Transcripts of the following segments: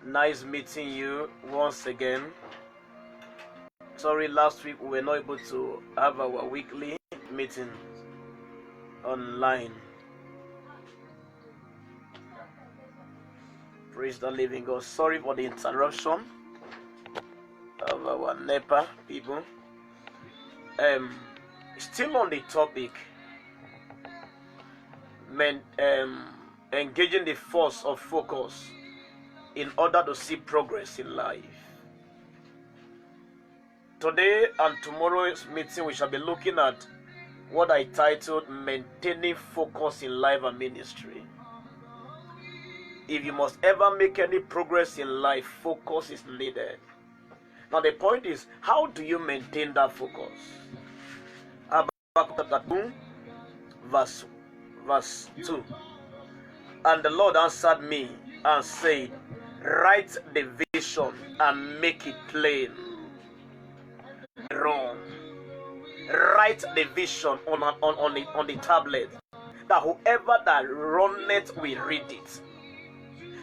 Nice meeting you once again. Sorry, last week we were not able to have our weekly meeting online. Praise the living God. Sorry for the interruption of our NEPA people. Still on the topic, engaging the force of focus in order to see progress in life. Today and tomorrow's meeting, we shall be looking at what I titled Maintaining Focus in Life and Ministry. If you must ever make any progress in life, focus is needed. Now the point is, how do you maintain that focus? Habakkuk 2, verse 2. And the Lord answered me and said, write the vision and make it plain. Wrong. Write the vision on the tablet, that whoever that runneth will read it.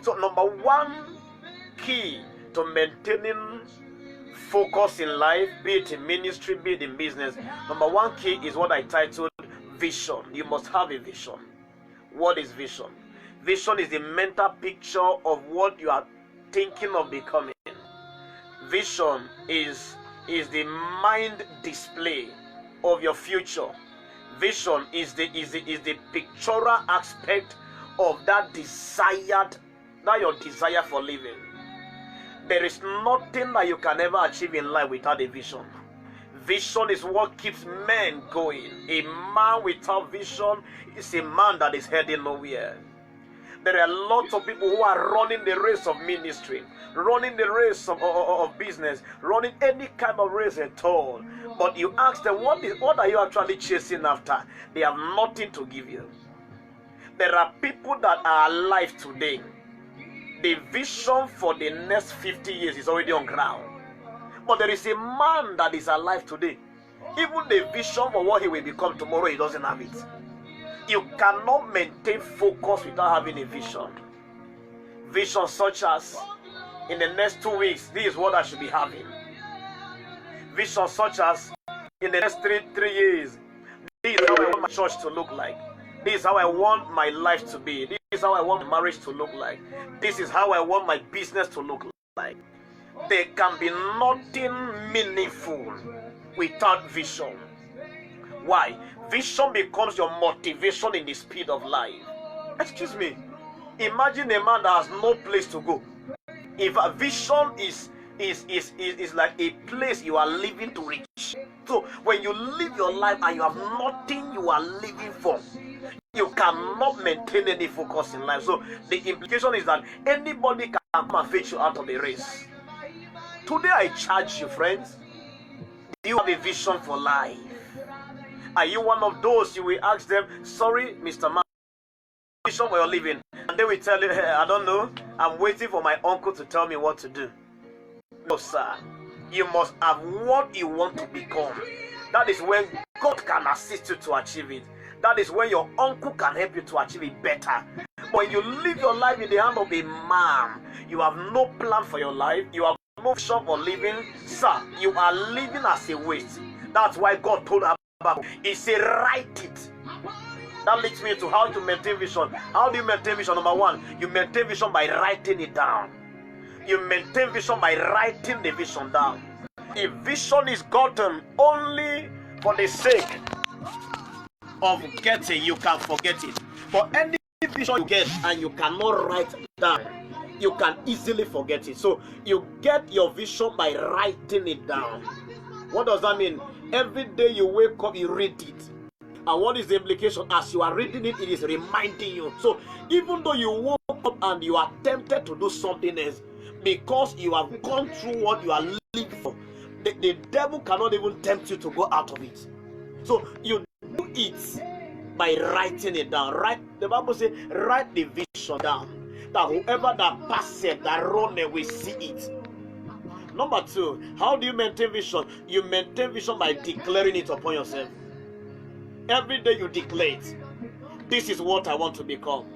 So number one key to maintaining focus in life, be it in ministry, be it in business, number one key is what I titled vision. You must have a vision. What is vision? Vision is the mental picture of what you are thinking of becoming. Vision is the mind display of your future. Vision is the pictorial aspect of that your desire for living. There is nothing that you can ever achieve in life without a vision. Vision is what keeps men going. A man without vision is a man that is heading nowhere. There are lots of people who are running the race of ministry, running the race of business, running any kind of race at all. But you ask them, what are you actually chasing after? They have nothing to give you. There are people that are alive today. The vision for the next 50 years is already on ground. But there is a man that is alive today. Even the vision for what he will become tomorrow, he doesn't have it. You cannot maintain focus without having a vision. Vision such as, in the next 2 weeks, this is what I should be having. Vision such as, in the next three years, this is how I want my church to look like. This is how I want my life to be. This is how I want my marriage to look like. This is how I want my business to look like. There can be nothing meaningful without vision. Why? Vision becomes your motivation in the speed of life. Excuse me. Imagine a man that has no place to go. If a vision is like a place you are living to reach. So when you live your life and you have nothing you are living for, you cannot maintain any focus in life. So the implication is that anybody can come and fetch you out of the race. Today I charge you, friends. Do you have a vision for life? Are you one of those you will ask them, sorry, Mr. Man, vision for your living? And they will tell you, hey, I don't know. I'm waiting for my uncle to tell me what to do. No, sir. You must have what you want to become. That is when God can assist you to achieve it. That is when your uncle can help you to achieve it better. When you live your life in the hand of a man, you have no plan for your life. You have no vision for living. Sir, you are living as a waste. That's why God told Habakkuk, he said, write it. That leads me to how to maintain vision. How do you maintain vision? Number one, you maintain vision by writing it down. You maintain vision by writing the vision down. If vision is gotten only for the sake of getting, you can forget it. For any vision you get and you cannot write down, you can easily forget it. So you get your vision by writing it down. What does that mean? Every day you wake up, you read it. And what is the implication? As you are reading it, it is reminding you. So even though you woke up and you are tempted to do something else, because you have gone through what you are living for, the devil cannot even tempt you to go out of it. So you do it by writing it down. The Bible says, write the vision down, that whoever that passeth, that runneth, will see it. Number two, how do you maintain vision? You maintain vision by declaring it upon yourself. Every day you declare it. This is what I want to become.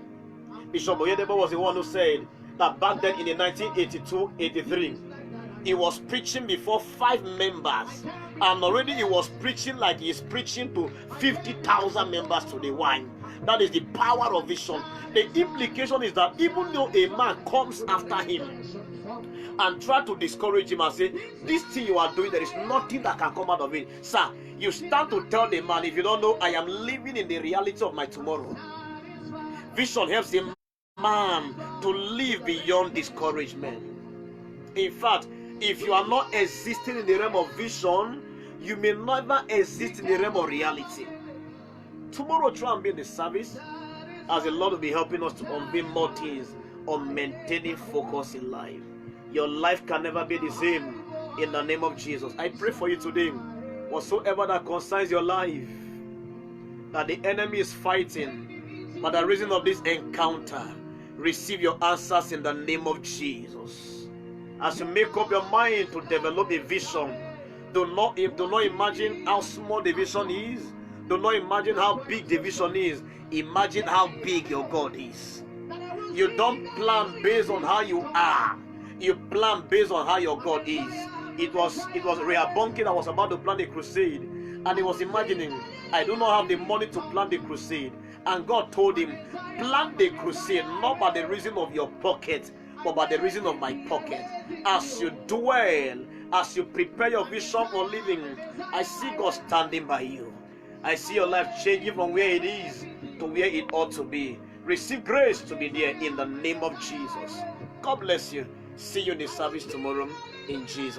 Bishop Oyedebo was the one who said, that back then in the 1982-83, he was preaching before 5 members, and already he was preaching like he is preaching to 50,000 members to the wine. That is the power of vision. The implication is that even though a man comes after him and try to discourage him and say, this thing you are doing, there is nothing that can come out of it, sir, you start to tell the man, if you don't know, I am living in the reality of my tomorrow. Vision helps a man to live beyond discouragement. In fact, if you are not existing in the realm of vision, you may never exist in the realm of reality. Tomorrow, try and be in the service, as the Lord will be helping us to unveil more things on maintaining focus in life. Your life can never be the same in the name of Jesus. I pray for you today, whatsoever that concerns your life, that the enemy is fighting, by the reason of this encounter, receive your answers in the name of Jesus. As you make up your mind to develop a vision, do not imagine how small the vision is. Do not imagine how big the vision is. Imagine how big your God is. You don't plan based on how you are. You plan based on how your God is. It was Rehoboam that was about to plan a crusade, and he was imagining, I do not have the money to plan the crusade. And God told him, plan the crusade not by the reason of your pocket, but by the reason of my pocket. As you dwell, as you prepare your vision for living, I see God standing by you. I see your life changing from where it is to where it ought to be. Receive grace to be there in the name of Jesus. God bless you. See you in the service tomorrow in Jesus.